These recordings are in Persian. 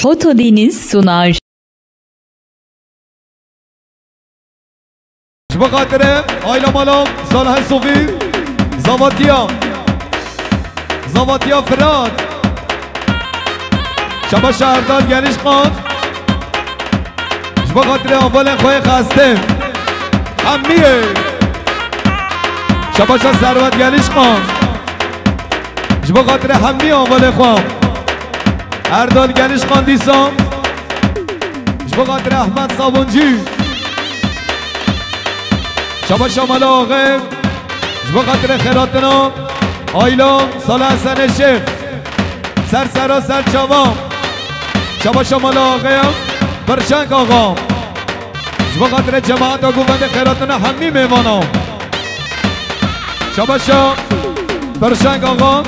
Foto Deniz sunar. به خاطر آیلا مالام صالح صوفی زواتیا فراد شبا شهردار گلیش خان به خاطر اول خواه خسته همیه شبا شهر ثروت گلیش خان به خاطر همی اول خواه اردال گلیش خان دیسان به خاطر احمد صابونجی شبا شمال آقا به خاطر خیراتنا آیلا صالح حسن شیخ سر چوام شبا شمال آقا برشنگ آقا به خاطر جماعت و گووند خیراتنا همی میوانا شبا شم برشنگ آقا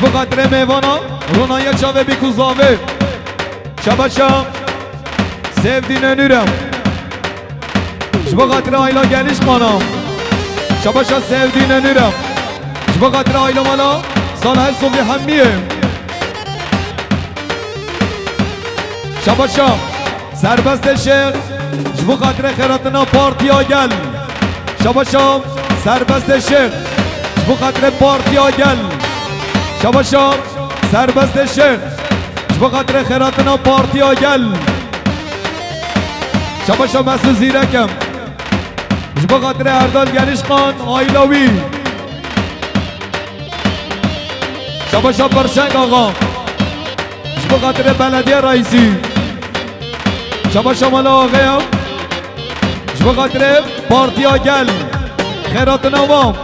به خاطر میوانا رونای چاوه بیکوزاوه شبا شم سیف دین نورم به خاطر آیلا گلیش خانم شباشا سیودین نورم به خاطر آیلا مالا صالح صوفی همیه شباشا سربست شیخ به خاطر خیراتنا پارتی آگل شباشا سربست شیخ به خاطر پارتی آگل شباشا سربست شیخ به خاطر خیراتنا پارتی آگل شباشا مسعود زیرکم به خاطر اردال گلیش خان آیلاوی شباشا پرشنگ آقا به خاطر بلدیه رئیسی شباشا مالا آقا به خاطر پارتی آگل خیرات نوام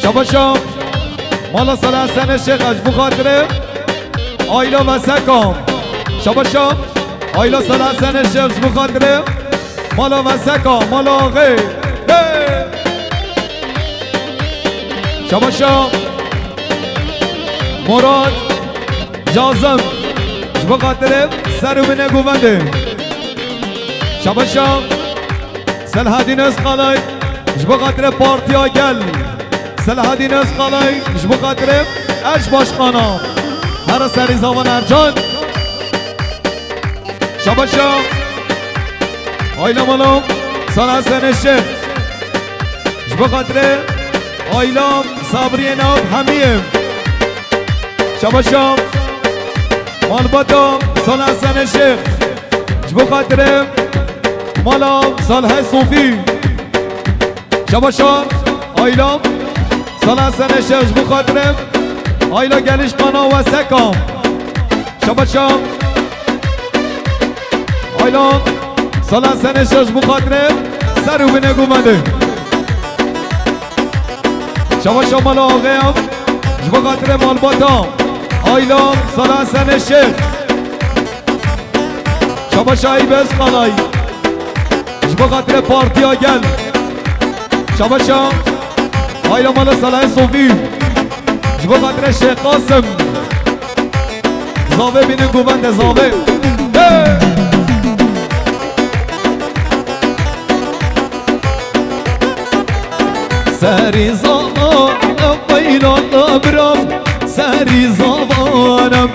شباشا مالا صالح حسن شیخش به خاطر آیلا و سکام شباشا آیلا صالح حسن شیخ به خاطر مالا و سکا مالا آقا شباشا مراد جازم به خاطر سروبین گوونده شباشا سلحدین اسقالای به خاطر پارتی آگل سلحدین اسقالای به خاطر اش باشخانا هر سری زمان ارجان شباشا آیلا مالا صالح حسن شیخ به خاطر آیلا صبری ناب همیم شباشا مالباتا صالح حسن شیخ به خاطر مالا صالح صوفی شباشا آیلا صالح حسن شیخ به خاطر آیلا گلیش خانا و سکام شباشا آیلا صالح حسن شیخ به خاطر سروبین گوونده شباشا مالا آقا به خاطر مالباتا آیلا صالح حسن شیخ شباشا ایبز خالای به خاطر پارتی آگل شباشا آیلا مالا صالح صوفی به خاطر شیخ قاسم زاوه بین گوونده زاوه سری زمانم بیلان برم سری زمانم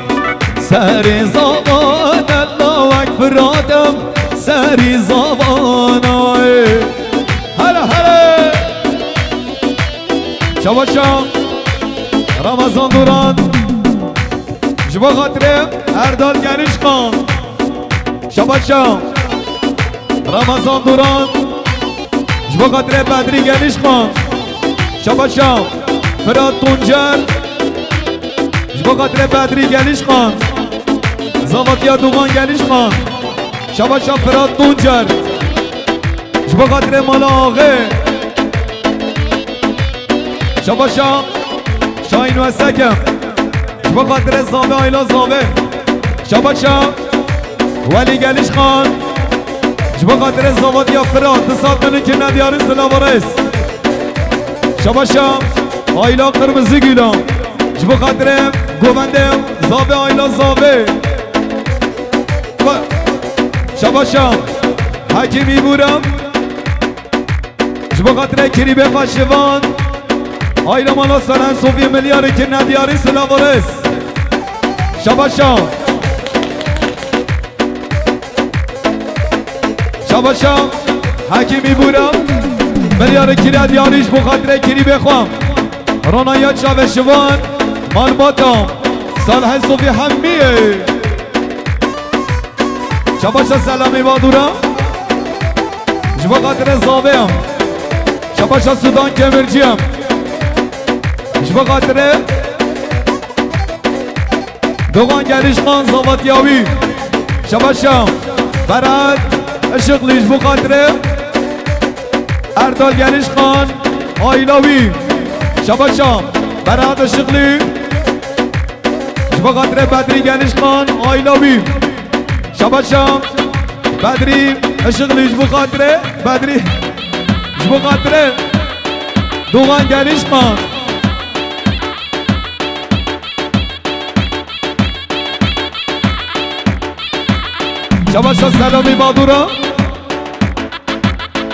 الله اکبرادم سری زمانم هلا شباشا رمضان دوران به خاطر اردال گلیش خان شباشا رمضان دوران به خاطر بدری گلیش خان شباشا فراد تونجر به خاطر بدری گلیش خان زواتیا دوغان گلیش خان شباشا فراد تونجر به خاطر مالا آقا شباشا شاین و سکم به خاطر زاوه آیلا زاوه شباشا ولی گلیش خان به خاطر زواتیا فراد دسات منو که ندیاری سلاوارس شباشا آیلا قرمزی گیلان به خاطر گوونده زاوه آیلا زاوه شباشا حکیمی بورم به خاطر کریب خاشوان آیلا مالا سرن صوفی ملیاری که ندیاری سلاورس شباشا شباشا حکیمی بورا ملیاری که ندیاریش بخاطره کری بخوام رانایا چاوشوان مالباتا صالح صوفی حمیه شباشا سلامی بادورا جبا قدر زاویم شباشا سودان کمرجیم جبا قدر دوغان گلیش خان زاواتیاوی شباشا برد اشقلی جبا قدر اردال گلیش خان آیلاوی شباشا برد اشقلی جبا قدر بدری گلیش خان آیلاوی شباشا بدری اشغلی جبو خاطره بدری جبو خاطره دوغان گلیش خان شباشا سلامی بادورا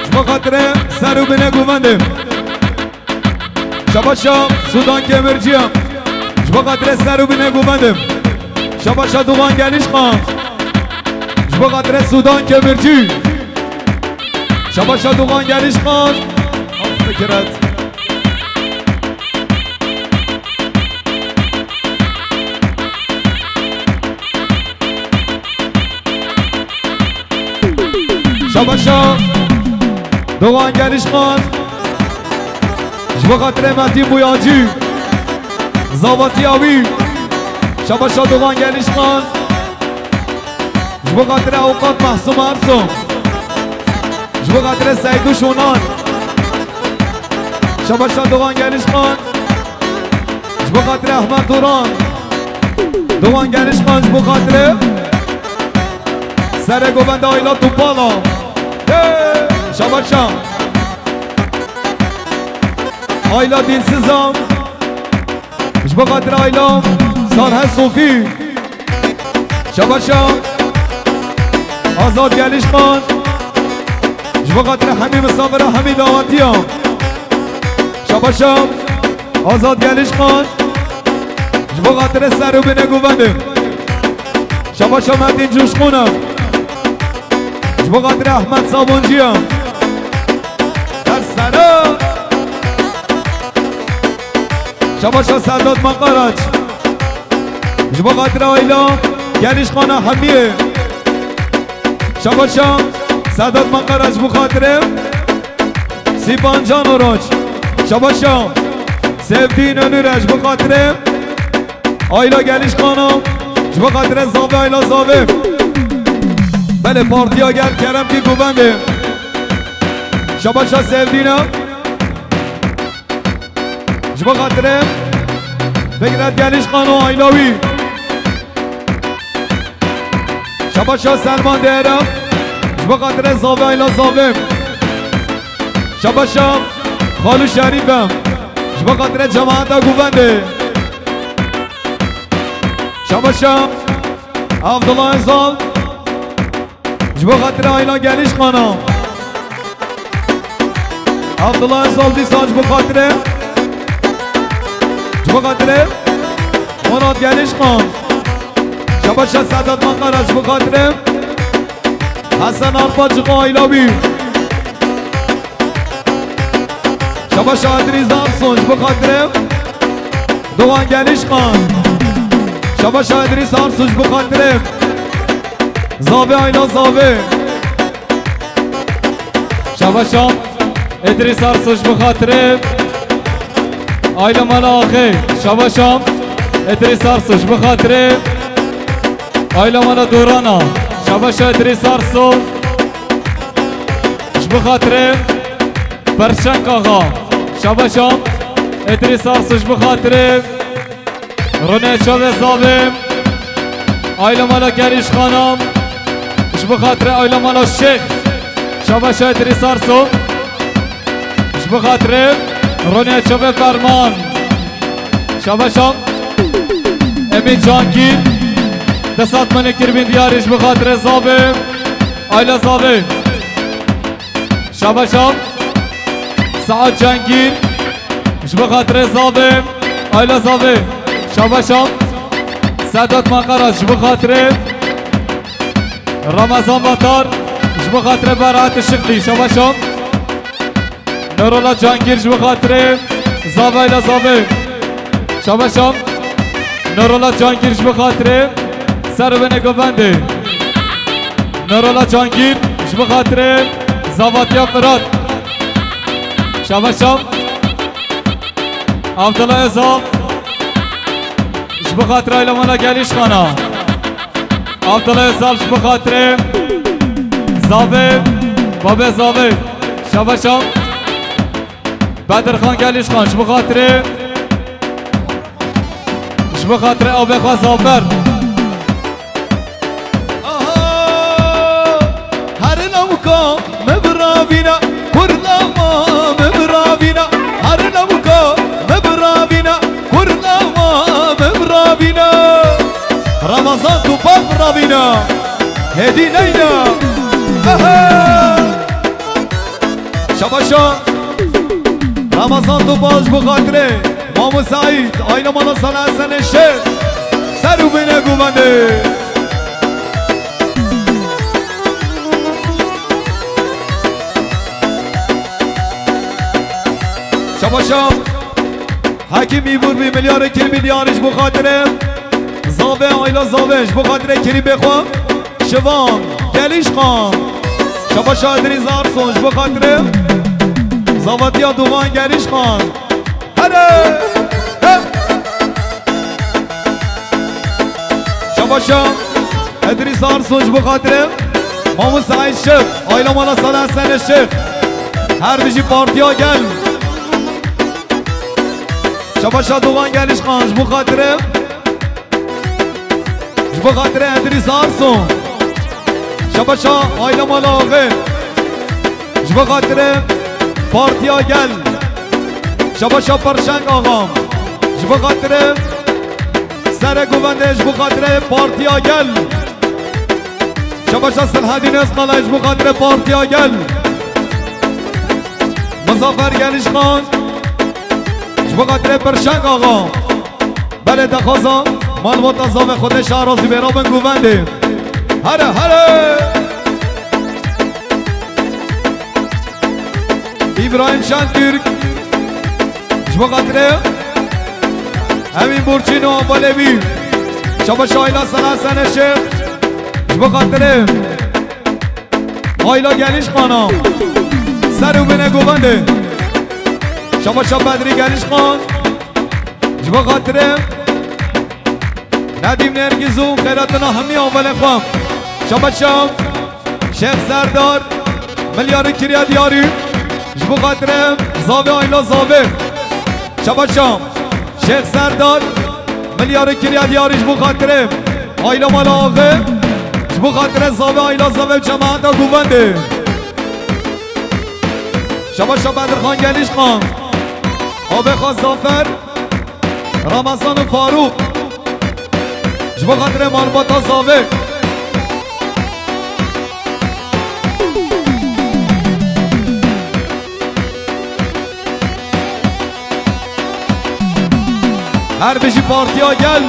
جبو خاطره سرو بینه گوونده شباشا سودان کمرجیم جبو خاطره سرو بینه گوونده شباشا دوغان گلیش خان جبو قدر سودان کمرجی شباشا دوغان گلیش خان فکرت شباشا دوغان گلیش خان جبو قدر مهدی بویانجی زاواتی آوی شباشا دوغان گلیش خان جبو قدر اوقات محسوم ارسم جبو قدر سیدو شونان شباشا دوغان گلیش خان جبو قدر احمد دوران دوغان گلیش خان جبو قدر سر گوبند آیلا توپالا شباشا آیلا دینسیزم جبو قدر آیلا صالح صوفی شباشا آزاد گلیش خان جبو قدر همین مسافر همین دعواتی هم شباشا آزاد گلیش خان جبو قدر سرو بینه گوونده شباشا مدین جوش خونم جبو قدر احمد صابونجی هم در سرا شباشا سرداد مقارج جبو قدر آیلا گلیش خان همیه شباشا سعداد مقرج بخاطره سیبان جان و راج شباشا سیفدین و نورج بخاطره آیلا گلیش خانم بخاطره زاوه آیلا زاوه بله پارتی ها گرد کرم که گوونده شباشا سیفدینم بخاطره فکرت گلیش خانم آیلاوی شباشا سلمان دهرم جبا قدر زاوه آیلا زاوه شباشا خالو شریفم جبا قدر جماعت گوونده شباشا عبدالله ازال جبا قدر آیلا گلیش خانم عبدالله ازال دیسان جبا قدر مراد گلیش خان شباشا سعداد مقرج بخاطره حسن آرپاچق آیلاوی شباشا ادریز افسونج بخاطره دوغان گلیش خان شباشا ادریز افسونج بخاطره زاوه آیلا زاوه شباشا ادریز افسونج بخاطره آیلا مالا آخه شباشا ادریز افسونج بخاطره آیلا مالا دورانا شباشا ادریس ارسو بخاطره برشنک آقا شباشا ادریس ارسو بخاطره رونه چاوه زاوه آیلا مالا گریش خانم بخاطره آیلا مالا شیخ شباشا ادریس ارسو بخاطره رونه چاوه فرمان شباشا امید جانگیر دستات من کربین دیارش بخاطر زاوه آیلا زاوه شباشا سعاد جنگیر جبو خاطر زاوه آیلا زاوه شاباشم سعدات مقرات جبو خاطر رمضان بطار جبو خاطر برات شغلی شاباشم نورولا جانگیر جبو خاطر زاوه آیلا زاوه شاباشم نورولا جانگیر جبو خاطر سر بینه گوونده نورولا جانگیر جبو خاطر زاواتیا فراد شاباشم عبدالله ازام جبو خاطر ایلمانا گلیش خانا عبدالله ازام جبو خاطر زاوه بابه زاوه شاباشم بدر خان گلیش خان جبو خاطر آبه خواه زافر هر نوکا مبراوینا کرلاما مبراوینا هر نوکا مبراوینا کرلاما مبراوینا رمضان تو بابراوینا هدی نینا شباشا رمضان تو باش بخاطره مامو سعید آینه مالا سال حسن شیخ سرو بینه گوونده شباشم حکیمی بور بی میلیار کلی میلیارش بخاطره زاوه آیلا زاوهش بخاطره کلی بخوام شوان گلیش خان شباشا ادریز ارسونش بخاطره زاواتیا دوان گلیش خان هره شباشا ادریس ارسونج بخاطره مامو سعید شیخ آیلا مالا سال حسن شیخ هر بیجی پارتیا گل شباشا دوان گلیش خانش بخاطره ادریس ارسون شباشا آیلا مالا آقه بخاطره پارتیا گل شباشا پرشنگ آقام جبو خاطره سر گوونده جبو خاطره پارتیا گل شباشا سلحدین اسقالا جبو خاطره پارتیا گل مظافر گلیش خان جبو خاطره پرشنگ آقام بله دخوازم مالوات ازاوه خودش عراضی برابن گوونده هره هره ابراهیم شنتürk جبو خاطره همین برچین و اول بی شباش آیلا سنه شیخ جبو خاطره آیلا گلیش خانم سر و بینه گوونده شباشا بدری گلیش خان جبو خاطره ندیم نرگیزو خیراتنا همی اول خوام شباشا شیخ سردار ملیار کریا دیاری جبو خاطره زاوه آیلا زاوه شباشا شیخ سردار ملیار کریا دیاری جبو خاطره آیلا مالا آقه جبو خاطره زاوه آیلا زاوه جماعت ها گوونده شباشا بدرخان گلیش خان آبه خواست زافر رمضان و فاروق جبو خاطره مالبات ها زاوه هر بشی پارتیا گل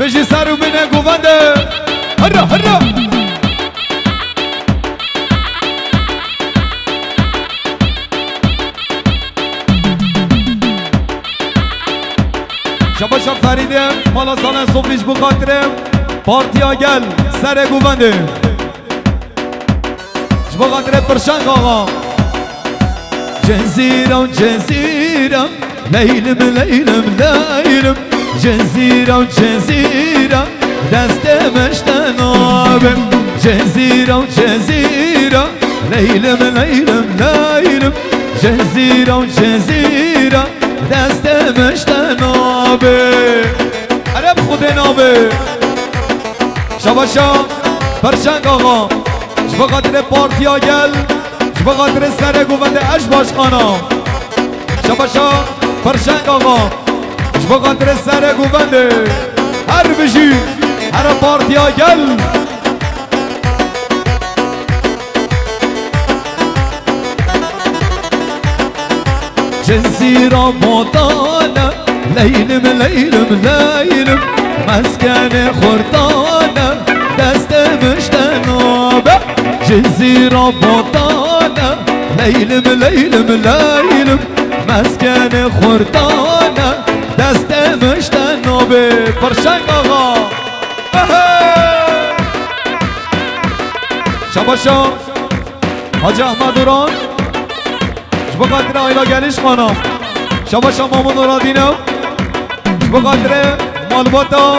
بشی سر و بینه گوونده هره هره شباشا فریده مالا سالن صبحیش بخاطره پارتیا گل سر گوونده جبو خاطره پرشنگ آقا جزیرم جزیرم لیلم لیلم لیلم جزیرم جزیرم دست مشتن آبم جزیرم جزیرم لیلم لیلم لیلم جزیرم جزیرم دست مشتن آبم عرب خود نابه شباشا پرشنگ آقا جبو خاطر پارتیا گل جبو خاطر سر گوونده اش باش خانم شباشا پرشنگ آقا جبو خاطر سر گوونده هر بشی هر پارتیا گل جزيرة بوطانة ليلم ليلم ليلم مسكن خرطانة دست مشتنوبة جزيرة بوطانة ليلم ليلم ليلم مسكن خرطانة دست مشتنوبة برشنگ آقا شباشا حاج احمد دوران جبا قدر آیلا گلیش خانم شباشا مامون نورادینم جبا قدر مالباتا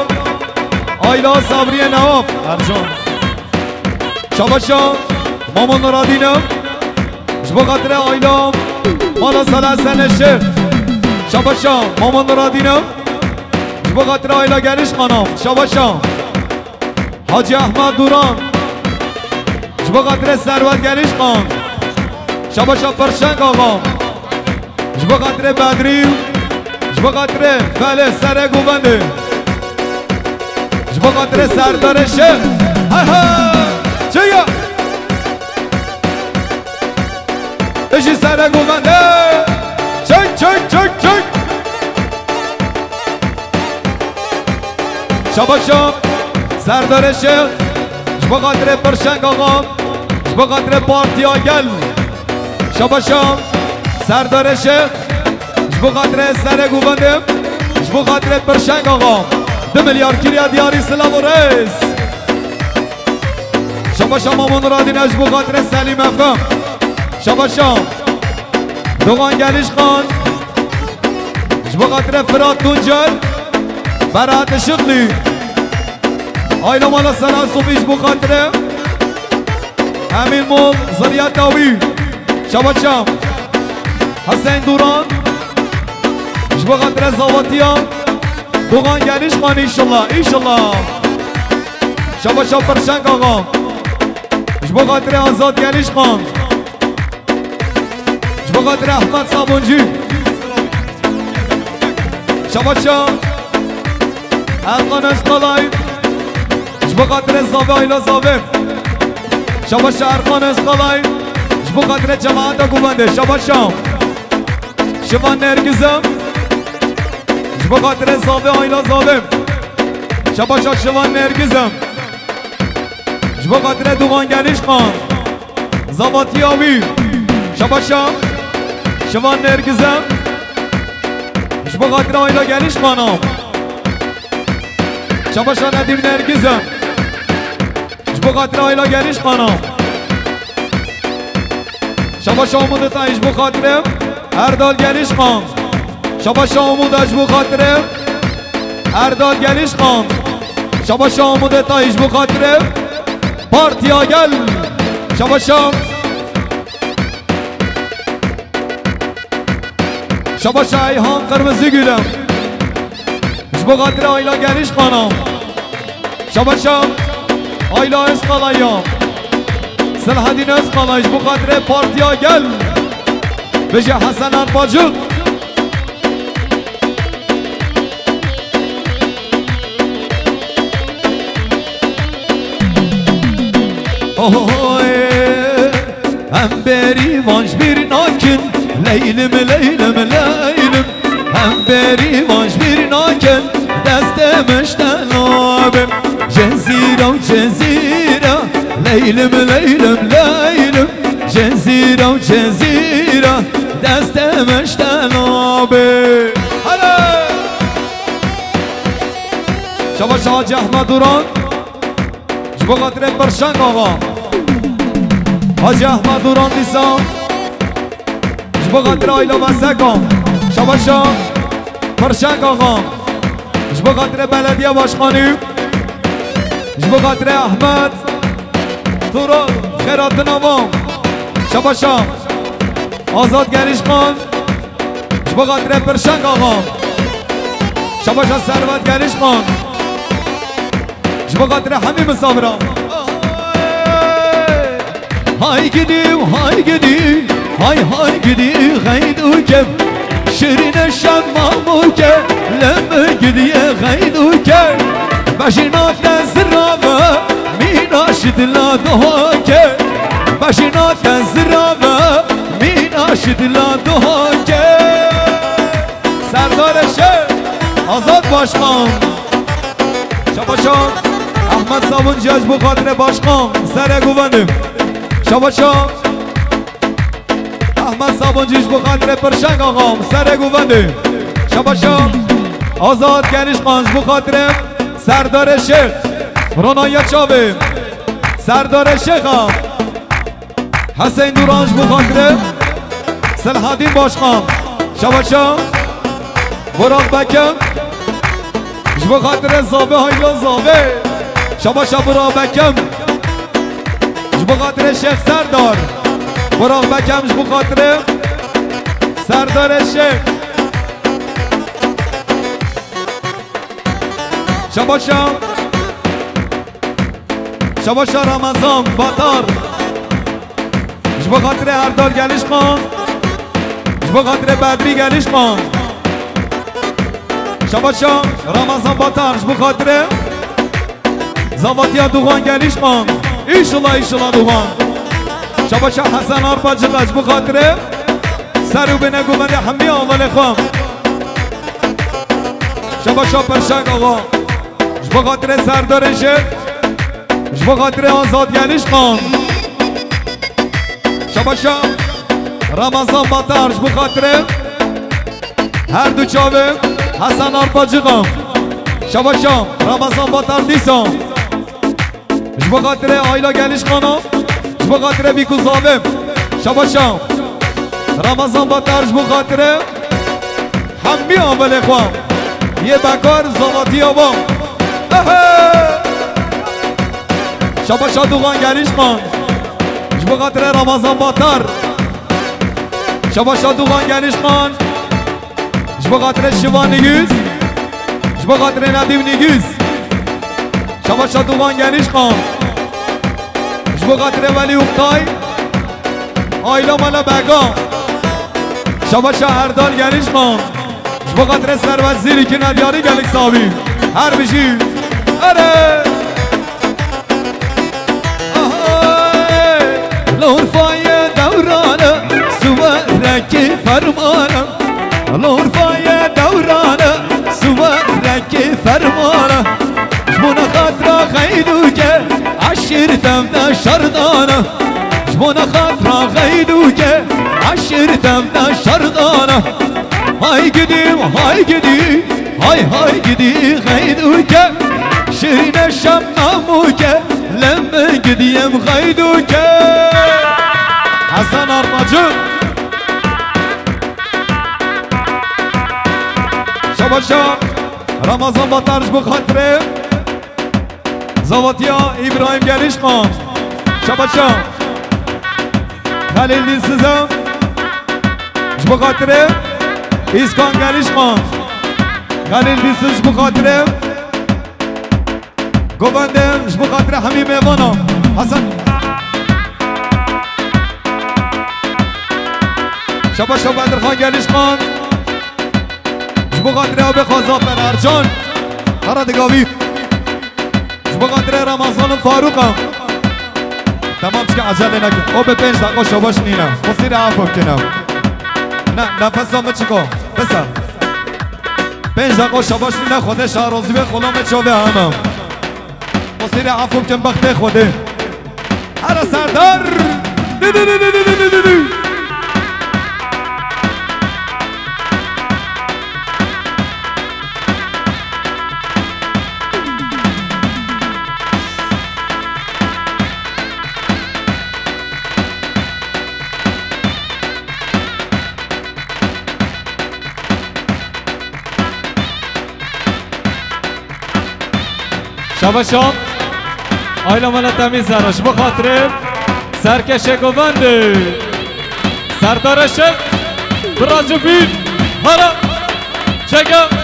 آیلا صبری نواف ارجان شباشا مامون نورادینم جبا قدر آیلا مالا سلسل شیخ شباشا مامون نورادینم جبا قدر آیلا گلیش خانم شباشا حاج احمد دوران جبا قدر ثروت گلیش خان شباشا پرشنگ آقا جبا قدر بدری جبا قدر فله سر گوبنده جبا قدر سردار شیخ های های چیه اشی سر گوبنده چک چک چک چک شباشا سردار شیخ جبا قدر پرشنگ آقا جبا قدر پارتی آگل شباشا سردار شیخ جبا قدر سر گوبنده جبا قدر پرشنگ آقا 2 میلیارد کریا دیاری سلام و رئیس شباشا مامون رادین جبا قدر سلیم افم شباشا دوغان گلیش خان جبا قدر فراد تونجل برات شغلی آیلا مالا سلام صوفی جبا قدر همین مول زریات داوی شباشا حسین دوران جبا قدر زاواتیان دوغان گلیش خان ایشالله ایشالله شباشا پرشنگ آقا جبا قدر آزاد گلیش خان جبا قدر احمد صابونجی شباشا ارقان اسقالای جبا قدر زاوه آیلا زاوه شباشا ارقان اسقالای جبا قدر جماعت گوبنده شباشا شوان نرگزم جبا قدر زاوه آیلا زاوه شباشا شوان نرگزم جبا قدر دوغان گلیش خان زاواتی آوی شباشا شوان نرگزم جبا قدر آیلا گلیش خانم شباشا ندیم نرگزم جبا قدر آیلا گلیش خانم شباشا امود تایش بخاطرم اردال گلیش خان شباشا امودش بخاطرم اردال گلیش خان شباشا امود تایش بخاطرم پارتی آگل شباشا شباشا ایهان قرمزی گیلم جبا قدر آیلا گلیش خانم شباشا آیلا اسقالایام سلحدین اسقالای جبا قدر پارتی آگل بجه حسن انباجل هم بری وانش bir nakin leylim leylim leylim hem beri vanş bir nakin destemişten abim cezira cezira leylim leylim leylim cezira cezira destemişten abim hadi şabaş Hacı Ahmed Duran جبا قدر پرشنگ آقا حاج احمد دوران دیسان جبا قدر آیلا مسکان شباشا پرشنگ آقا جبا قدر بلدیه باشخانی جبا قدر احمد توران خیرات نوام شباشا آزاد گلیش خان جبا قدر پرشنگ آقا شباشا ثروت گلیش خان جبا قدر همین مسافران hay gidi hay gidi hayduke şirine şammamuke lemme gidiye hayduke başına tezrava minaşidla dohake başına tezrava minaşidla dohake سردار شهر آزاد باشخان شباشان احمد صابون جاج بو خاطر باشخان سر گوندم شباشان احمد صابون جاج بو خاطر پرشنگ آقام سر گوندم شباشان آزاد گنیش خانج بو خاطر سردار شهر رونایا چاوه سردار شیخ حسین دورانج بو خاطر سلحادین باشخان شباشان براق بکم جبو خاطر زاوه هایلا زاوه شباشا براق بکم جبو خاطر شیخ سردار براق بکم جبو خاطر سردار شیخ شباشا رمضان باتار جبو خاطر هردار گلیش خان جبو خاطر بدری گلیش خان شباشا رمضان باتار جبو خاطر زواتیا دوغان گلیش خان ایشالله دوغان شباشا حسن آرپاجقا جبو خاطر سرو بنگو بنده همی آول خان شباشا پرشنگ آقا جبو خاطر سردار شهر جبو خاطر آزاد گلیش خان شباشا رمضان باتار جبو خاطر هر دو چاوه حسن آرپاجقا شباشا رمضان باتار دیسان جبو خاطر آیلا گلیش خانا جبو خاطر بیکو زاوه شباشا رمضان باتار جبو خاطر همی آول خوام یه بکار زواتی آبام شباشا دوغان گلیش خان جبو خاطر رمضان باتار شباشا دوغان گلیش خان جبو خاطر شوان نگوز جبو خاطر ندیم نگوز شباشا دوغان گلیش خان جبو خاطر ولی اقتای آیلا مالا بگا شباشا هردال گلیش خان جبو خاطر سروت زیری که ندیاری گلیک صابی هر بشی اره لورفای دورانه سوارک فرمانه لورفای دورانه سوارک فرمانه جبونا خاطرا خیدو که عشرتم دا شردانه جبونا خاطرا خیدو که عشرتم دا شردانه های گدیم های گدی خیدو که شیرین شم نامو که لما گدیم خیدو که حسن آرماجو شباشا رمضان باتارج بو خاطره زواتیا ابراهیم گلیش خان شباشا خلیل دین سزم جبو خاطره ایسکان گلیش خان خلیل دین سز بو خاطره گوندم جبو خاطره همین میوانا حسن شباشا بدرخان گلیش خان جبو خاطره آب خازافر ارجان هر دگاوی جبو خاطره رمضان فاروقم تمام چکه عجله نکن او به 5 دقیقه شباش نینم مصیر عفو کنم نه نفس دامه چکا بسر 5 دقیقه شباش نینم خوده شهرازی به خلام چاوه همم مصیر عفو کن بخته خوده هر سردار شباشان آیلا مالا تمیز زراش بخاطره سرکش گوونده سردارش براجبین هرا چگه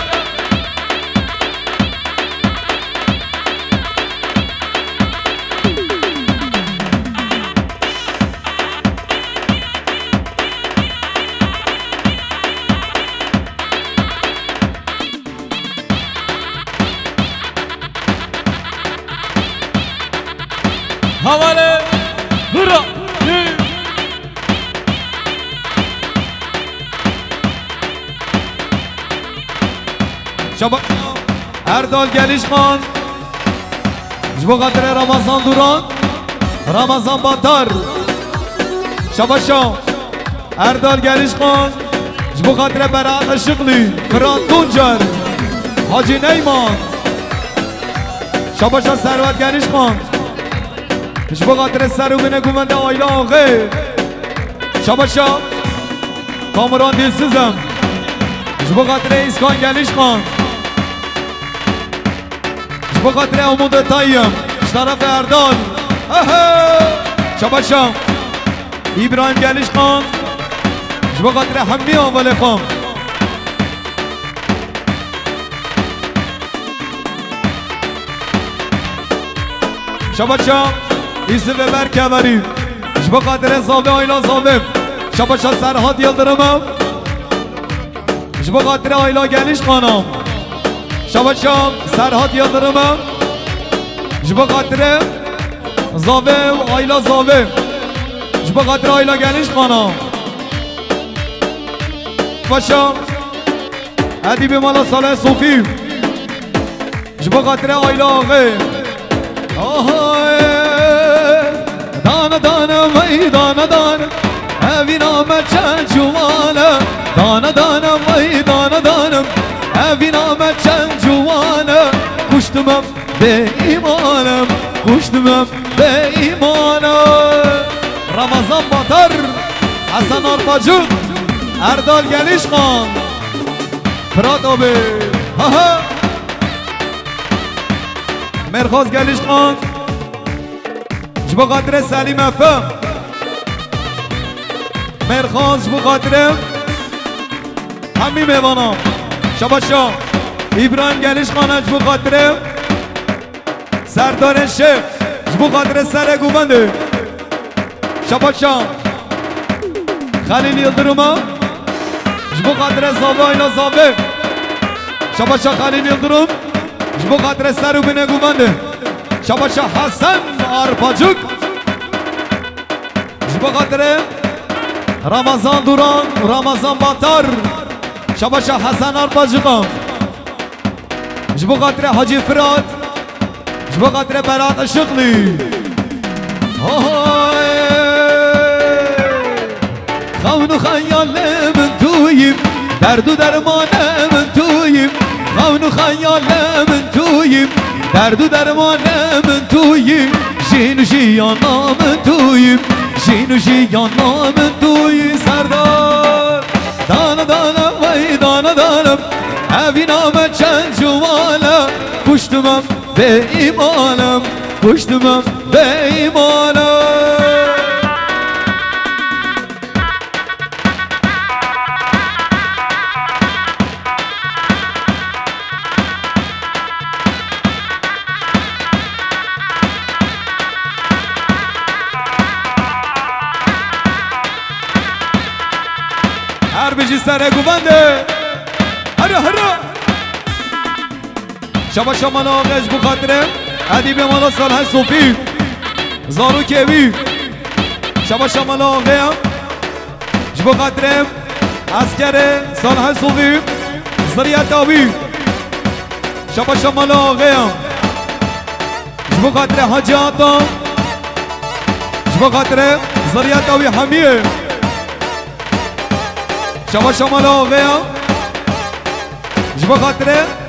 حواله برا شبا اردال گلیش خان جبو خاطر رمضان دوران رمضان باتر شبا شام اردال گلیش خان جبو خاطر برات شغلی فراد تونجر حاجی نیمان شبا شام ثروت گلیش خان جبو خاطر سروبین گوونده آیلا آقه شبا شام کامران دیلسیزم جبو خاطر ایسکان گلیش خان جبو خاطر امود تایم طرف اردال شبا شام ابراهیم گلیش خان جبو خاطر همی آوال خان شبا شام ایسو ببر کبری جبو خاطر زاوه آیلا زاوه شبا شام سرحاد یلدرمم جبو خاطر آیلا گلیش خانم شبا شام سرحاد یلدرمم جبو خاطر زاوه و آیلا زاوه جبو خاطر آیلا گلیش خانم باشم ادیب مالا ساله صوفی جبو خاطر آیلا آقه دانه دانه وی دانه دانه اوی نامه چند جوانه دانه دانه وی دانه دانه اوی نامه چند جوانه کشتمم به ایمانم کشتمم به ایمانم رمضان باتر حسن آرپاجوق اردال گلیش خان فراد آبه مرخاز گلیش خان جبو خاطر سلیم افم مرخاز جبو خاطر همی میوانم شبا شام ابراهیم گلیش خان جبو خاطر سردار شیخ جبو خاطر سر گوبنده شبا شام خلیل یلدرم جبو خاطر زاوه آیلا زاوه شبا شام خلیل یلدرم جبو خاطر سر و بینه گوبنده شبا شام حسن آرپاجوق جبو خاطر رمضان دوران رمضان باتر شبا شام حسن آرپاجوقم جبو خاطر حاجی فراد جبو خاطر برات شغلی خون و خیال من تویم درد و درمان من تویم خون و خیال من تویم درد و درمان من تویم جین و جیانا من تویم جین و جیانا من تویم سردار دانه دانه وی دانه دانم اوی نامه چند جوانم کشتمم به ایمانم کشتمم به ایمانم هر بجی سر گوبنده هره هره شبا شما آقش بخاطره ادیب مالا صالح صوفی زارو کیوی شبا شما آقه هم بخاطره اسکر صالح صوفی زریعت آبی شبا شما آقه هم بخاطره حاجاتا بخاطره زریعت آبی حمیه شبا شما آقه هم بخاطره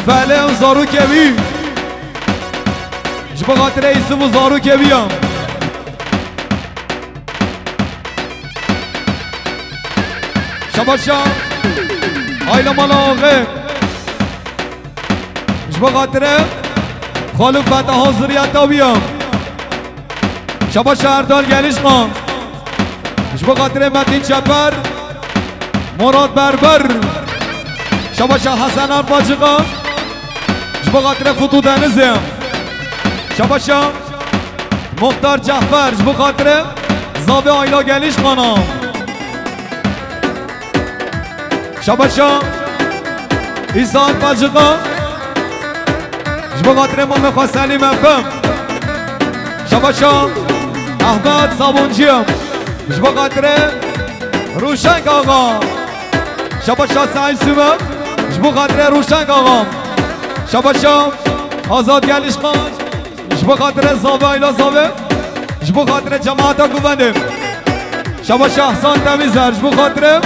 فعله و زارو کبی جبا خاطر ایسو و زارو کبی هم شبا شام آیلا مالا آقه جبا خاطر خالو فتح حاضریت آبی هم شبا شهردال گلیش خان جبا خاطر متین چپر مراد بربر شبا شاه حسن آرپاجوقا جبا خاطر فتو دنزم شبا شاه مختار جعفر جبا خاطر زاوه آیلا گلیش خانم شبا شاه ایسا آرپاجوقا جبا خاطر مام خواستلی مفهم شبا شاه احمد صابونجیم جبا خاطر روشنگ آقا شبا شاه سعی سومم جبو خاطر روشنگ آقام شباشم آزاد گلیش خان جبو خاطر زاوه ایلا زاوه جبو خاطر جماعتا گوونده شباش احسان تمیزر جبو خاطر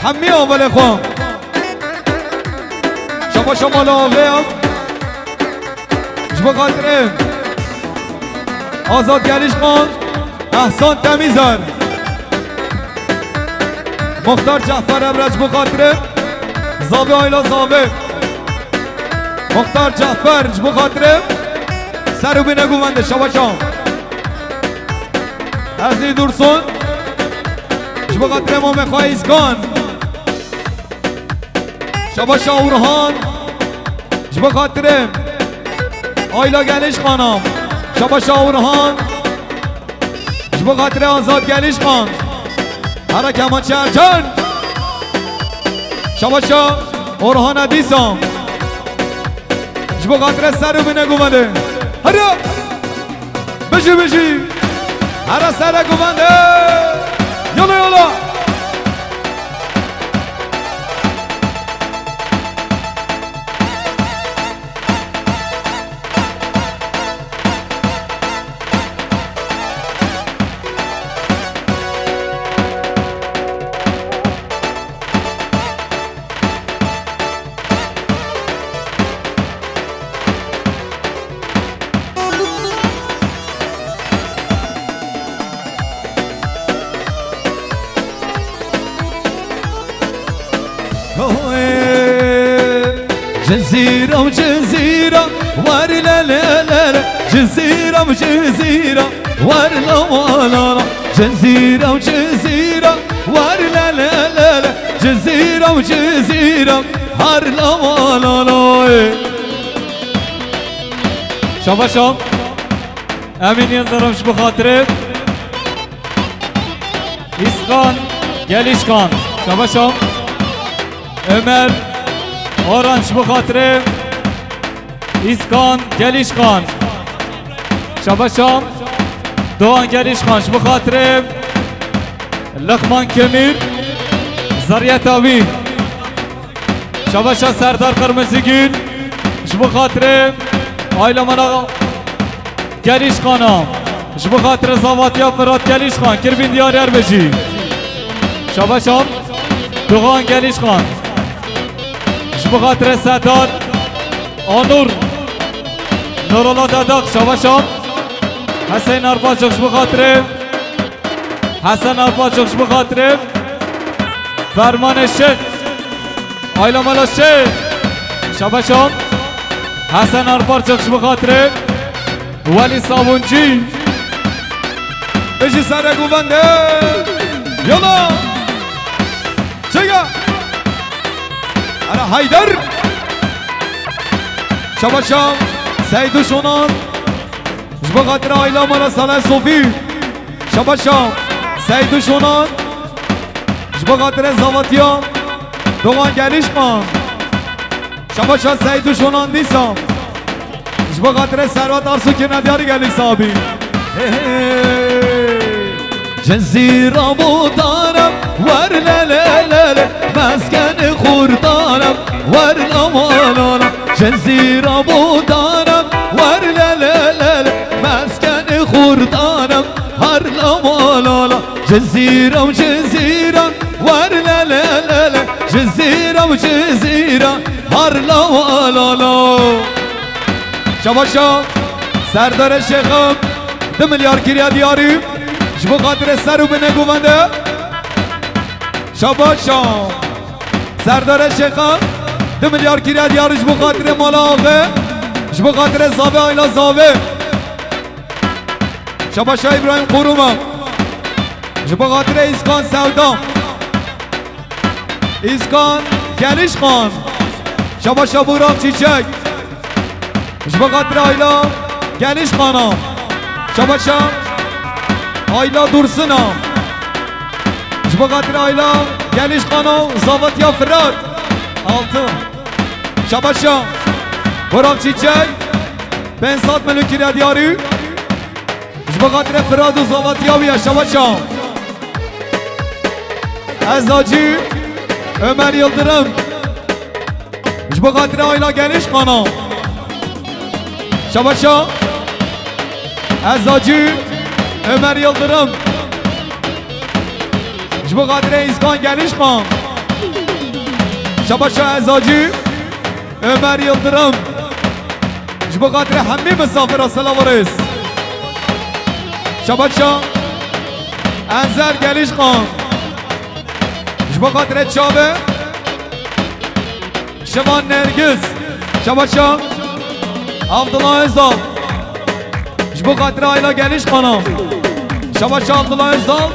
همی اول خوام شباش مالا آقایم جبو خاطر آزاد گلیش خان احسان تمیزر مختار جعفر ابرج جبو خاطر زاوه آیلا زاوه مختار جعفر جبو خاطر سر و بینه گوونده شباشم ازی دورسون جبو خاطر امام خایزگان شباش اورهان جبو خاطر آیلا گلیش خانم شباش اورهان جبو خاطر آزاد گلیش خان هر کمان چرچن شباشا اورهان ادیسام جبو خاطر سر و بینه گوونده هر بشی بشی هر سر گوونده یالا یالا جزيرة وجزيرة وار لا لا لا لا جزيرة وجزيرة وار لا لا لا جزيرة وجزيرة وار لا لا لا لا جزيرة وجزيرة هار لا لا لا شباشم امين يلدرمش بخاطري İskan Gelişkan شباشم Ömer Oranç bu hatırı İskan Gelişkan Şabaşam Doğan Gelişkan bu hatırı Lakman Kemir Zariyet abi Şabaşa Serdar Kırmızıgül bu hatırı Aylamana Gelişkan'a bu hatırı Zavatya Fırat Gelişkan Kirbin Diyar Erbeci Şabaşam Doğan Gelişkan bu خاطر سردار آنور نورولا داداق شباشم حسین ارباچوخ bu خاطر حسن ارباچوخ bu خاطر فرمان شیخ آیلامالا شیخ شباشم حسن ارباچوخ bu خاطر ولی صابونچی بشی سر گوونده یالا چگه أنا هيدر شباشم سيد شونان جبا خاطر عائلة مالا صالح صوفي شباشم سيد شونان جبا خاطر زواتيا دوغان گلیش خان شباشم سيد شونان دیسام جبا خاطر سروت آرسو که ندیاری گلیش صاحبی جزيرة بودارم ور لا لا لا مسكن خردانم ور الأمانانم جزيرة بودارم ور لا لا لا مسكن خردانم هر الأمانانم جزيرة وجزيرة ور لا لا لا جزيرة وجزيرة هر الأمانانم شباشا سردار الشيخم 2 milyar kirya diyarım جبو خاطر سر و بینه گوونده شباشم سردار شیخان 2 milyar kirya diyarı جبو خاطر مالا آقا جبو خاطر زاوه آیلا زاوه شباشا ابراهیم قرومم جبو خاطر اسکان سودام اسکان گلیش خان شباشا براق چیچک جبو خاطر آیلا گلیش خانم شباشا آیلا دورسنم جبو خاطر آیلا گلیش خانم زاوتیا فراد altı شباشا براق چیچک 500 milyon kirya diyarı جبو خاطر فراد و زاوتیا بیا شباشا Ezacı Ömer Yıldırım جبو خاطر آیلا گلیش خانم شباشا ازاجی Ömer Yıldırım جبو خاطر ایزگان گلیش خان شباشا ازاجی Ömer Yıldırım جبو خاطر همه مسافر سلام و رئیس شباشا انزر گلیش خان جبو خاطر چابه شوان نرگز شباشا Abdullah Özal جبو خاطر آیلا گلیش خانم شباشا Abdullah Özal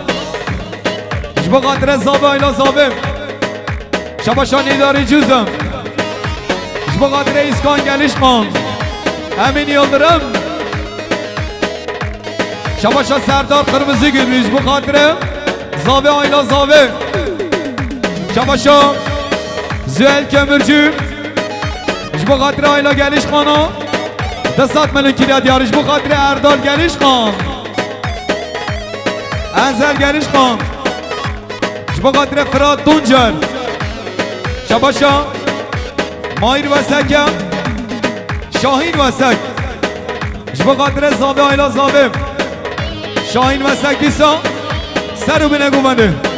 جبو خاطر زابه آیلا زابه شباشا نیداری جوزم جبو خاطر ایسکان گلیش خان Emin Yıldırım شباشا سردار قرمزی گل جبو خاطر زابه آیلا زابه شباشا زویل کمرچی جبو خاطر آیلا گلیش خانم دستات ملون کلیه دیارش بو خاطر اردال گلیش خان انزل گلیش خان جبو خاطر فراد دونجر شباشا مایر وسکم شاهین وسک جبو خاطر زابه آیلا زابه شاهین وسک دیسا سرو بینگو بنده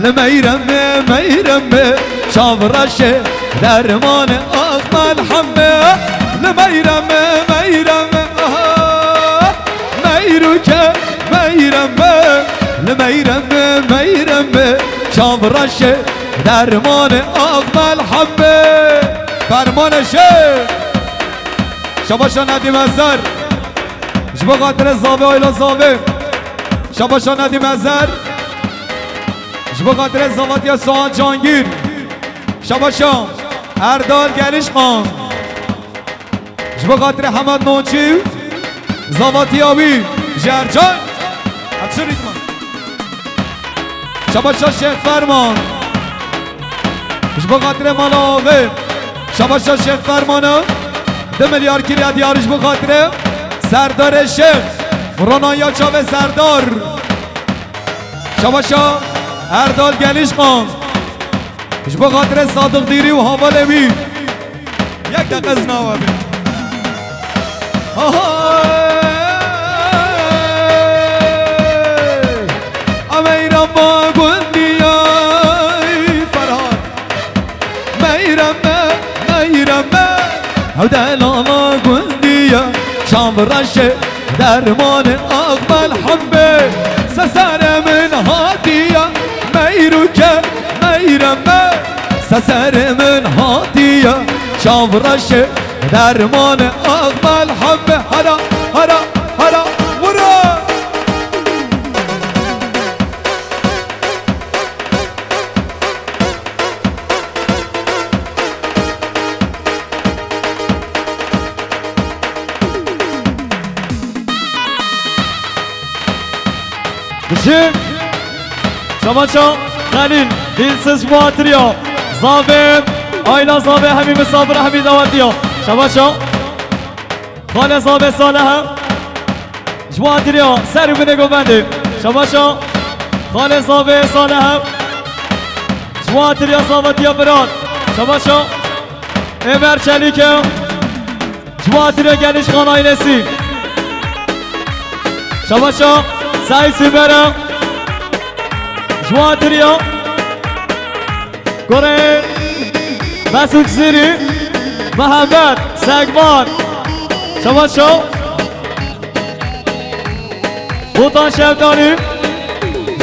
لميرمه ميرمه شابرشه درمان اغمى الحمه لميرمه ميرمه ميروكه ميرمه لميرمه ميرمه شابرشه درمان اغمى الحمه فرمان شه شباشا ندیم ازر جبو خاطر زابه آیلا زابه شباشا ندیم ازر جبو خاطر زواتی سوان جانگیر شباشا اردال گلیش خان جبو خاطر حمد نوچی زواتی آبی جرجان ابشر ریتمان شباشا شیخ فرمان جبو خاطر ملاغه شباشا شیخ فرمانه 2 میلیارد کلیه دیار جبو خاطر سردار شیخ رونایا چاوه سردار شباشا اردال گلیش خان جبو خاطر صادق دیری و حواله بی یک دقیقه از ناوه بی امیرم با گندیای فرهاد میرمه میرمه او دلالا گندیا شام رشه درمان اقبل حبه سسر من هاتیا میروکه میرمه سسر من هاتیا شاورشه درمان اقبل حبه هرا هرا هرا ورا بشیم شباشا خلیل دلسز مواتریا زابه آیلا زابه همین مسافر همین دواتیا شباشا خانه زابه صالحه جواتریا سر بینگو بنده شباشا خانه زابه صالحه جواتریا زابتیا براد شباشا امر چلیکه جواتریا گلیش خان آینسی شباشا سایسی برم جواتریا گره مسعود زیری محمد سگمان شباشا بوتان شبدانی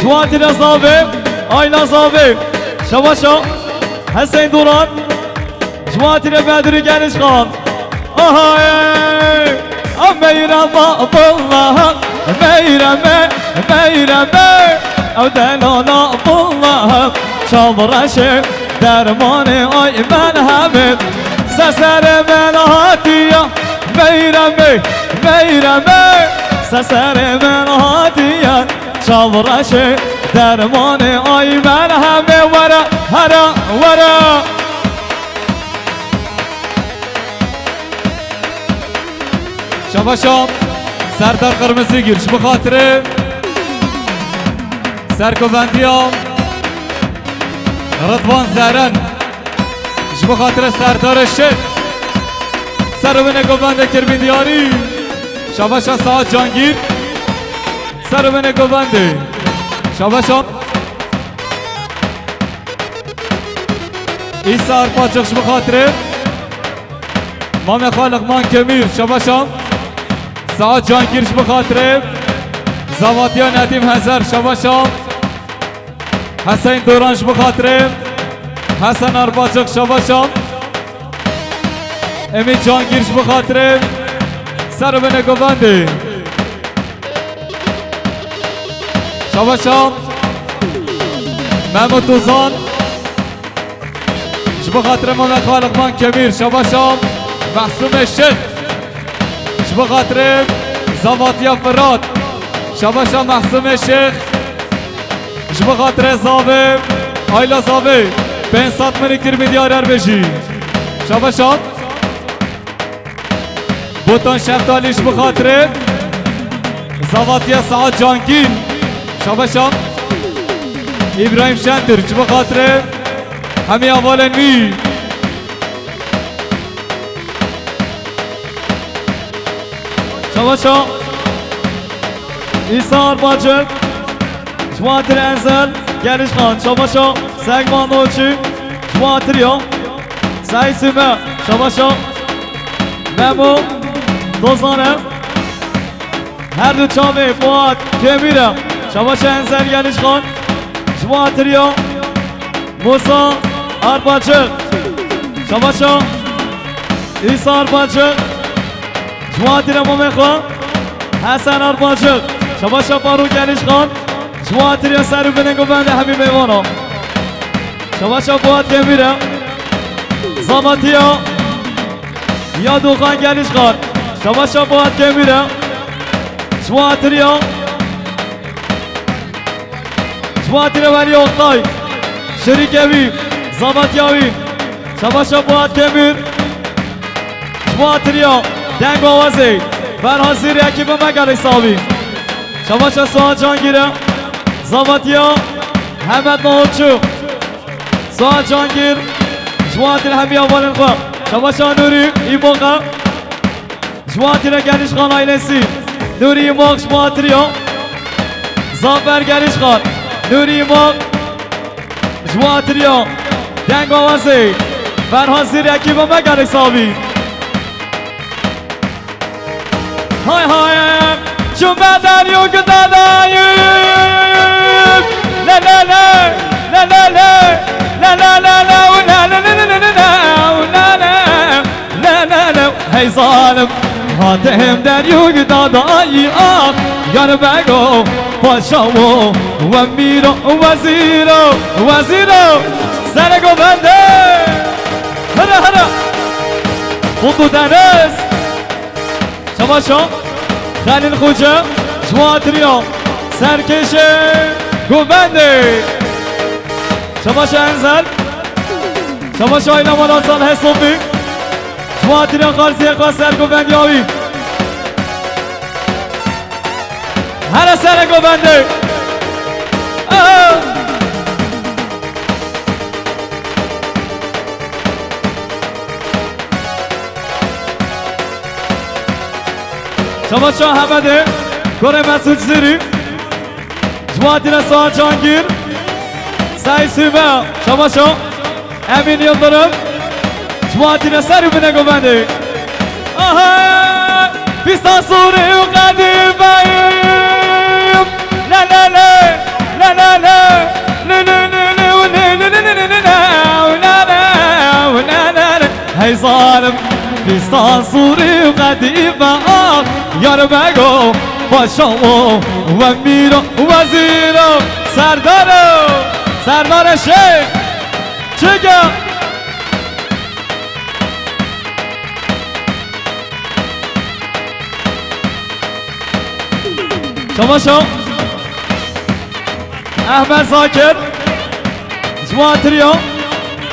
جواتریا زابه آیلا زابه شباشا حسین دوران جواتریا بدری گلیش خان آهای میرم بالله میرمه میرمه او دلالا بالله شابرشه درمان آی من همه سسر من هاتیا میرمه میرمه سسر من هاتیا شابرشه درمان آی من همه ورا هرا ورا شباشام سردار قرمزی گیر شب خاطر سرکوبندیام رضوان زهران شب خاطر سردار شد سربن گوبنده کربین دیاری شباشا ساعت جانگیر سربن گوبنده شباشام ایسا ارپاچق شب خاطر مام خالق مان کمیر شباشام ساعت جانگیر شب خاطر زواتیا ندیم هزار شباشام حسین دوران شب خاطر حسن ارپاچق شباشام امید جانگیر شب خاطر سربن گوبنده شباشام محمود توزان شب خاطر مام خالق مان کمیر شباشام محسوم شد شب خاطر زواتیا فراد شباشام محسوم شیخ شب خاطر زاوه آیلا زاوه 500 منی کرمی دیار بشی شباشام بوتان شفتالیش شب خاطر زواتیا ساعت جانگیر شباشام ابراهیم شندر شب خاطر همی اولنوی شباشام ایسار باجر جواتر انزل گلیش خان شباشام سگمان نوچی جواتر یا سعی سیمه شباشام ممو دوزانه هر دو چامه فواد کمیرم شباش انزل گلیش خان جواتر یا موسا ارباچه شباشام ایسار باجر جواتر مامه خان حسن ارباچه شباشا فاروق گلیش خان جواتر یا سر بنه گوبنده همین میوانا شباشا فواد کمیرم زاماتیا یا دوخان گلیش خان شباشا فواد کمیرم جواتر یا جواتر ولی اختای شریکوی زاماتیاوی شباشا فواد کمیر جواتر یا دنگ آوازی فرحاضیر اکیب مگر حسابی شباشا سواد جانگیره زاماتیا حمد نهوچو سواد جانگیر جواتر همی اولین خواه شباشا نوری ایموقع جواتر گلیش خان آیلسی نوری ایموق جواتر یا زافر گلیش خان نوری ایموق جواتر یا دنگ آوازی فرحاضیر اکیب مگر حسابی های های چون بدن یو گداداییم لا لا لا لا لا لا لا لا لا لا لا لا لا هی ظالم هاتهم در یو گدادایی آخ یار بگو پاشاو و میرو وزیرو سر گوبنده هره هره خودو دنس شباشا خلیل خوجه جواتریا سرکش گوبنده شباشا انزل شباشا اینا مالا سال حسابی جواتریا خالصی اقلا سر گوبندی آوی هر سر گوبنده شباشا حمده گره مسعود زیری جواتر سوال جانگیر سعی سیمه شباشا امین یلدرم جواتر سری بینه گوبنده پیستان سوری و قدیم بایم لا لا لا لا لا لا هی ظالم پیستان سوری و قدیم آخ یار بگو پاشاو و میرو وزیرو سردار شیخ چگه شما احمد زاکر جواتریا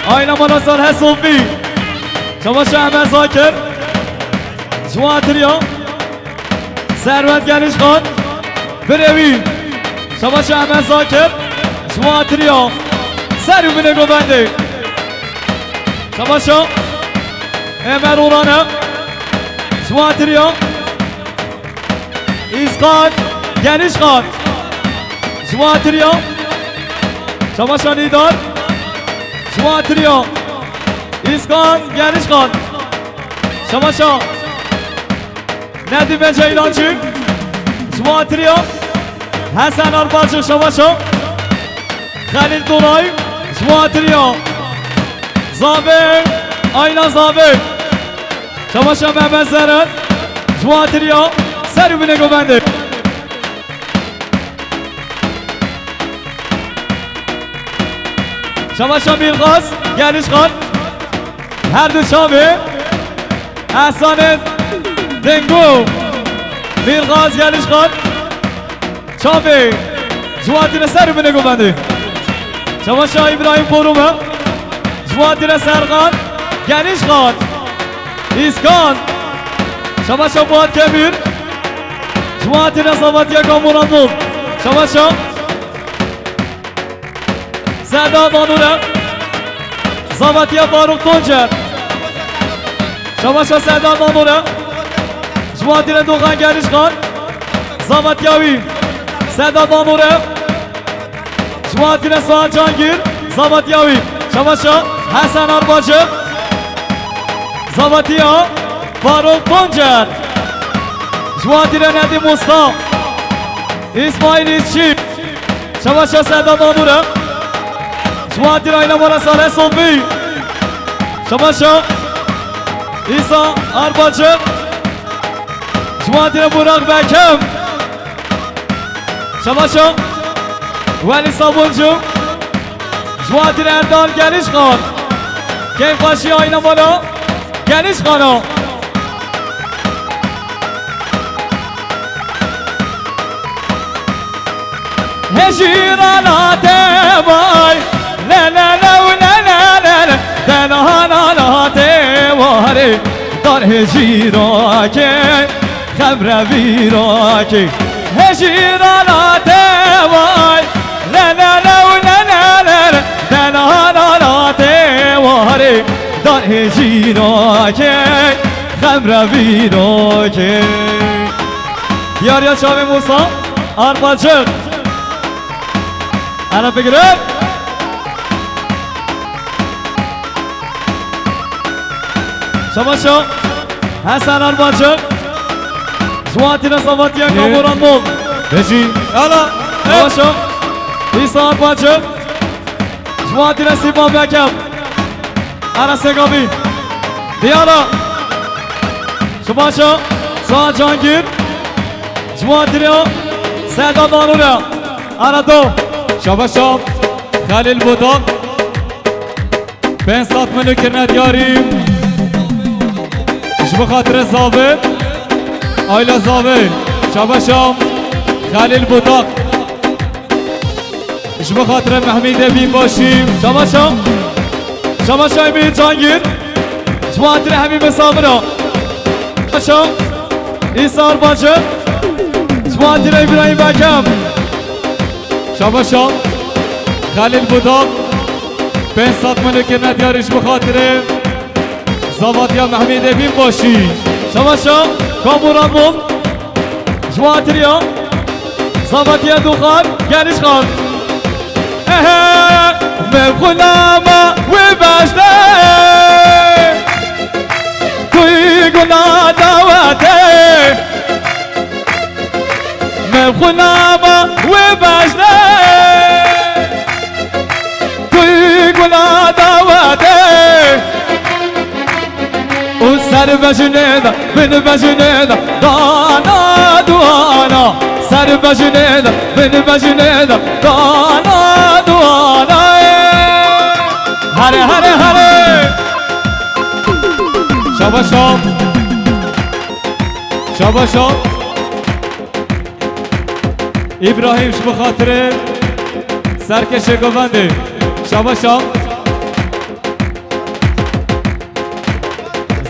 آینا مناصر حسوفی شما احمد زاکر جواتریا ثروت گلیش خان بروی شباش احمد زاکر شما تریا سر بینه گوبنده شباشا امر اورانه شما تریا ایزقان گلیش خان شما تریا شباشا نیدار شما تریا ایزقان گلیش خان شباشا ندیم جیلانچی شما تریا حسن آرباچو شباشا خلیل دونای شما تریا زابه آیلا زابه شباشا محمد زرد شما تریا سر بینه گوبنده شباشا میرغاز گلیش خان هر دو شابه احسان دنگو میرغاز گلیش خان شابه جواتین سر بینه گوبنده شباشا ابراهیم پرومه جواتین سرغان گلیش خان ایسکان شباشا بواد کبیر جواتین صواتیا کاموران بود شباشا سعداد آنوره صواتیا فاروق تونجر شباشا سعداد آنوره جواتین دوغان گلیش خان صواتیاوی سعداد آنوره جواتین سوان جانگیر صواتیاوی شباشا حسن آرباچه صواتیا فاروق تونجر جواتین ندیم مصطفى اسماعیل ایشی شباشا سعداد آنوره جواتین آینا مالا ساله صوفی شباشا ایسا آرباچه جواتین براق بکم شباشا ولی صابونجو جواتین اردال گلیش خان کیف باشی آینا مالا گلیش خانا هجیرانات وای لا لا لا لا لا لا دلانات واره دار هجیرا که خبر ویرا که هجیرانات وای لا لا لا لا لا لا دلانات واره دار هجیرا که خبر ویرا که یاریا شاوی موسی آرباچه انا بگرد شباشا حسن آرباچه جواتین صواتیا کاموران بود بشی الا شباشا ایسا آرباچه جواتین سیما بکم انا سگابی دیالا شباشا سا جانگیر جواتین سعداد آنوره انا دو شباشا خلیل بودان 500 ملو کرنه دیاریم بخاطر زاوه آیلا زاوه شباشا خلیل بودان بخاطر محمید بین باشیم شباشا امیر جانگیر جواتین حمیم صابرا شباشا ایسا آرباچه جواتین ابراهیم بکم شباشا خلیل بودان 500 ملو کرنه دیارش بخاطر زاواتیا محمید بین باشی شباشا کاموران بود جواتریا زاواتیا دوخان گلیش خان مبخوناما و بجده توی گناه دعوته مبخوناما و بجده توی گناه دعوته اون سر بجنه دا بین بجنه دا دانا دوانا سر بجنه دا بین بجنه دا دانا دوانا هره هره هره شباشا شباشا ابراهیمش بخاطر سرکش گوونده شباشا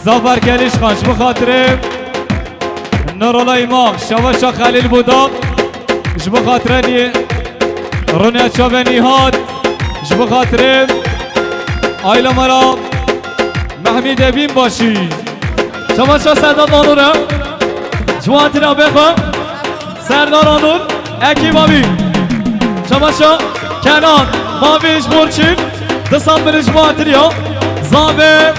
زاور گلیش خانش بخاطر نورالای ماغ شواشا خلیل بوداق جبو خاطرنی رونیا چاونی هات جبو خاطره آیلا مرا محمید بین باشی شواشا سردار آنوره جوانتی را بخوا سردار آنور اکی بابی شواشا کنان ماویش برچین دستان برش جوانتی را زابه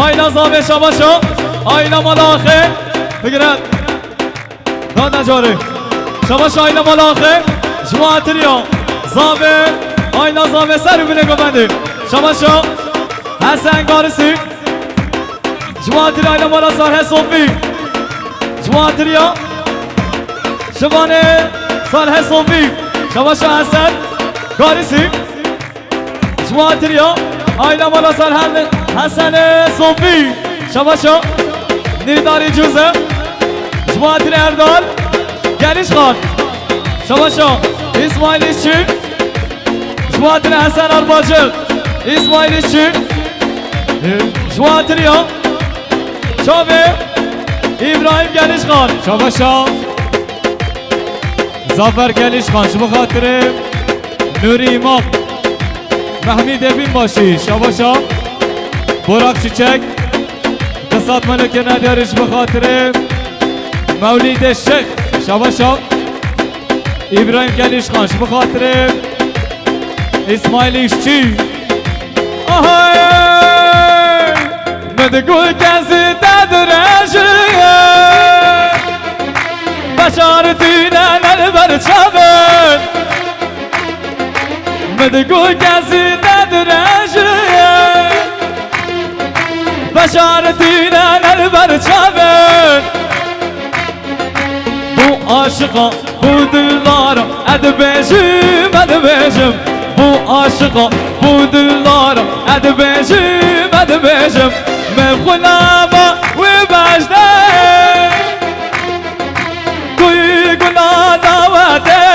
آیلا زابه شواشا آیلا ملاخه بگرد داد نجاره شباش آیلا ملاخه جوانتریا زابه آیلا زابه سر بینه گفنده شباشا حسن گارسی جوانتریا آیلا ملازار حسوفی جوانتریا شبانه سال حسوفی شباشا حسن گارسی جوانتریا آیلا ملازار حسن صوفی شباشا نیداری جوزه جوانتر اردال گلیش خان شباشا اسماعیل ایشچی جوانتر حسن آرباجق اسماعیل ایشچی جوانتر یا شابه ابراهیم گلیش خان شباشا زافر گلیش خان شما خاطر نوری امام محمید بین باشی شباشا براق چیچک قصات ملک ندارش بخاطر مولید الشیخ شباشا ابراهیم گلیش خانش بخاطر اسماعیل ایشچی آهای مدگوی کسی تدرشه بشارتینه نلبر چابه مدگوی کسی تدرشه بشارتینه نلبر چابه bu aşıka bu dillara edbeşim bu aşıka bu dillara edbeşim mevkunama ve bajde kuy guna davate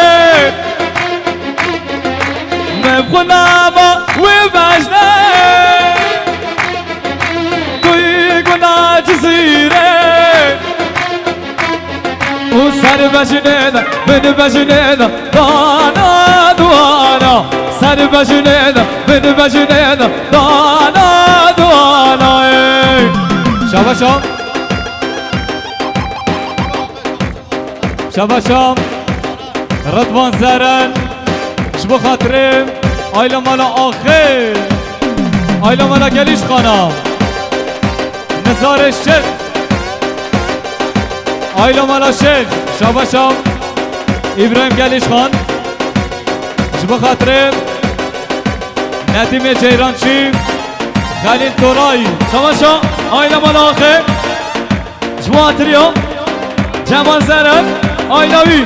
mevkunama ve bajde kuy guna cizire سر بجنینا من بجنینا دانا دوانا سر بجنینا من بجنینا دانا دوانا شباشا شباشا رضوان زرن شبو خاطرم آیلا مالا آخر آیلا مالا گلیش خانم نزار الشیخ آیلا مالا شیخ شباشا ابراهیم گلیش خان شبو خاطرم ندیم جیرانچی خلیل تورایی شباشا آیلا مالا آخر جوانتریا جمال زرن آیلاوی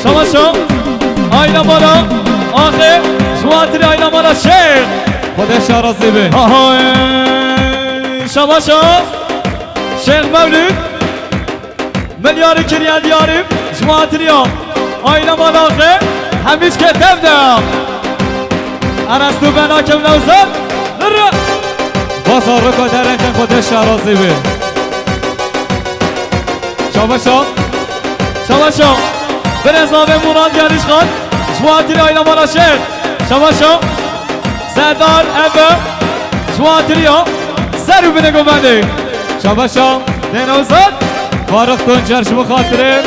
شباشا آیلا مالا آخر جوانتری آیلا مالا شیخ خودش راضی به شباشا شیخ مولود ملیاری کریه دیاریم جوانتریا آیلا مالا آخر همیش کتب دارم ارستو بنا کم نوزد بازار رو کدرن کن خودش راضی به شباشا شباشا برزاوه مراد گریش خان جوانتری آیلا مالا شیخ شباشا سردار ابه جوانتری ها سر بینه گمنده شباشا دینوزد فارق تونجر شما خاطره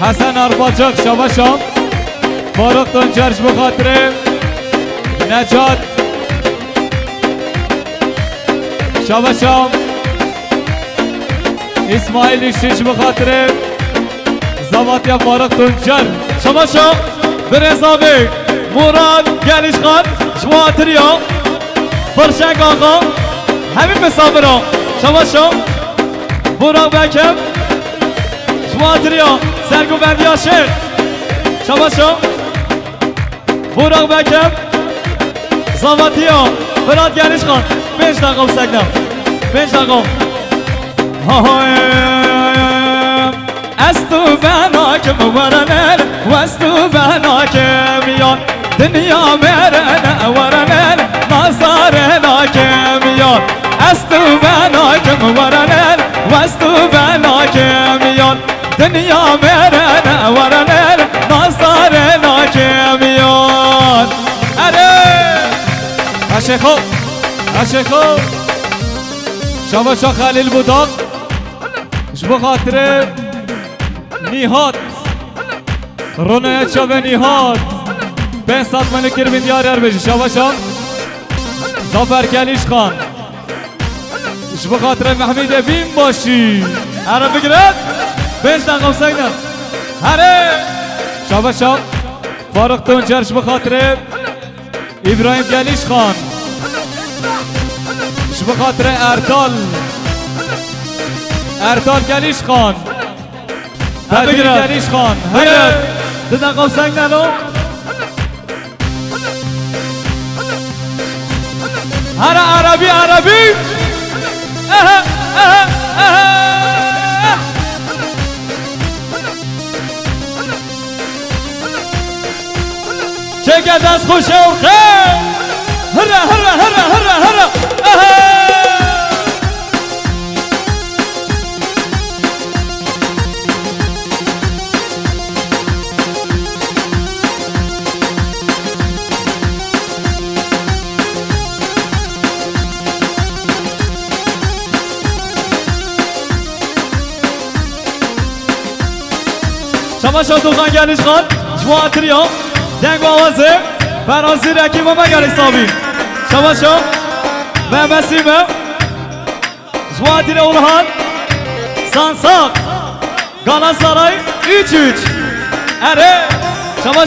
حسن ارباجق شباشا فارق تونجر شما خاطره نجات شباشا اسماعیل ایشچی شما خاطره زواتیا فارق تونجر شباشا برزاوه مراد گلیش خان جوانتری ها برشنگ آقا همین مسافر ها شباشا براق بکم جوانتری ها سرگوبندی ها شیخ شباشا براق بکم زواتی ها براد گلیش خان 5 دقیقه بسکنم 5 دقیقه از تو بناکم ورنن و از تو بناکم یان دنیا مرن ورنن نظر ناکم یان از تو بناکم مرنا ورنا نصارنا كميان اشيخو اشيخو شاباشا خليل بوداق جبو خاطر نيهات رونايت شابه نيهات 500 ملكر من ديار اربجي شاباشا ظفر كليش خان جبو خاطر محمد بين باشي عرب بقرد 5 دقيقة وسينا هره شاباشا فاروق تونجر جبو خاطر ابراهيم كليش خان جبو خاطر ارتال كليش خان بدری كليش خان هره 2 دقيقة وسينا له هره عربي عربي اها اها اها چه دست خوشه و خیر هره هره هره هره هره اها شما دوخان گلیش خان جماعت ریام دنگ و آوازه فرانسی رکیب و مگر حسابی شما و مسیمه جماعت ری اولهان سانساق گالاسارای 3-3 اره شما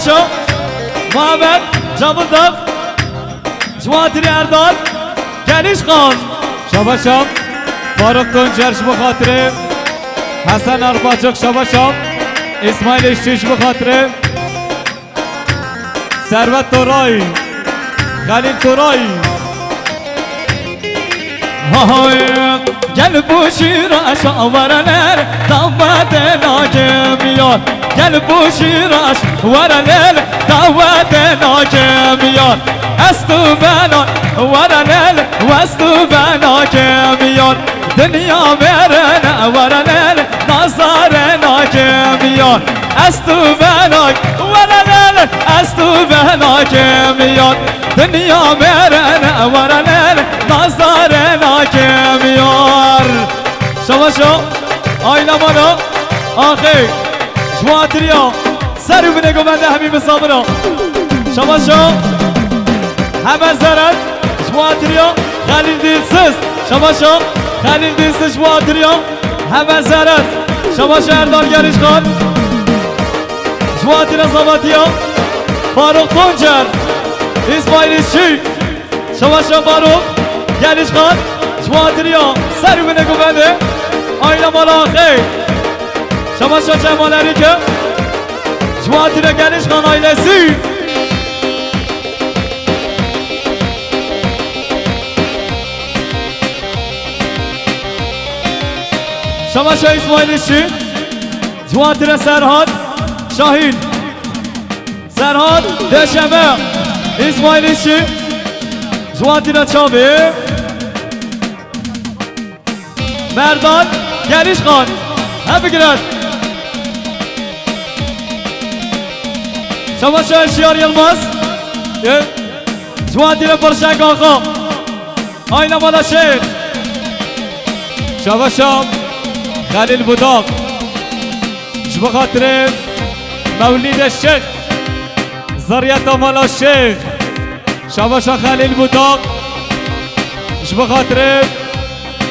محمد جابردق جماعت ری اردال گلیش خان شما فاروق تونجرش بخاطره حسن ارباچق شما اسماعیل اشتیش بخاطره ثروت تورای خلیل تورای گل بوشی راش آورنر دعوت ناکمیان گل بوشی راش ورنر دعوت ناکمیان استو بنان ورنر وستو بنا کمیان دنیا برن ورنر نظر ناکمیان استو بنا ورنر استو بنا کمیان دنیا برن ورنر نظر ناکمیان شما آینا مانا آخی شما تریا سر بینه گوونده همین بسامنا شما همه زرد شما تریا خلیل دیلسز شما خلیل دیلسز شما تریا همه زرد شما اردال گریش خان شما تریا زماتیا فاروق تونجر اسماعیل اشچی شما فاروق گریش خان شما تریا سر بینه گوونده آینا مالا آخی شما جمالری که شما تریا گریش خان آیلسی شما اسماعیل اشچی شما تریا سرحاد شاهین سرحاد دشمه اسماعیل اشچی شما تریا چاوه مردان گریش خان هم بگیرد شما اشیار یلماز شما تیر پرشنگ آقا آینا مالا شیخ شما خلیل بوداق شما خاطر مولید الشیخ زریت مالا شیخ شما خلیل بوداق شما خاطر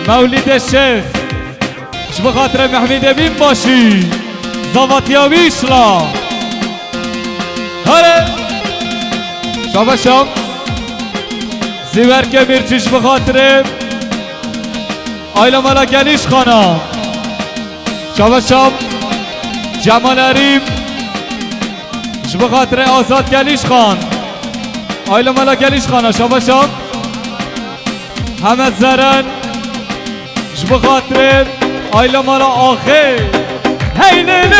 مولید الشيخ شبه خاطر محمد بين باشي زواتيا ويشلا هره شبه شام زیور که میرچیش به خاطر آیلا مالا گلیش خانا شبه شام جمال عریم شبه خاطر آزاد گلیش خان آیلا مالا گلیش خانا شبه شام حمد زرن شبه خاطر آیلا مالا آخه هی لیلی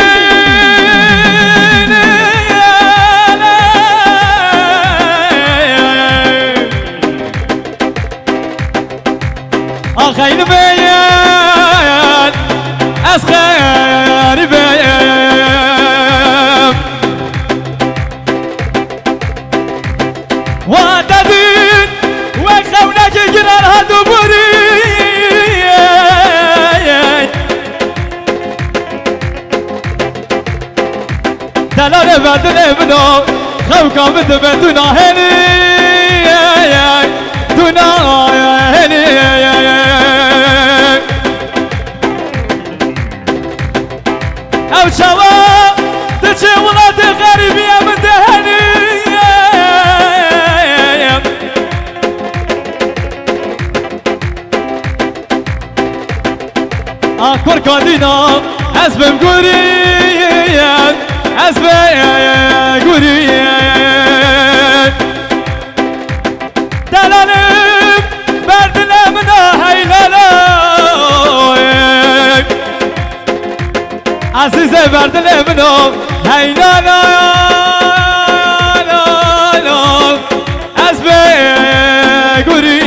آخه این بیان از خیلی بیان دلال بدن منو خوكا بدب دونا هني دونا هني او شوا تجي ولاد غريبية من دهني اكبر كادينا اسبم قريب اسبم قريب دلالم بردلمنا هيلالا عزيزة بردلمنا هيلالا اسبم قريب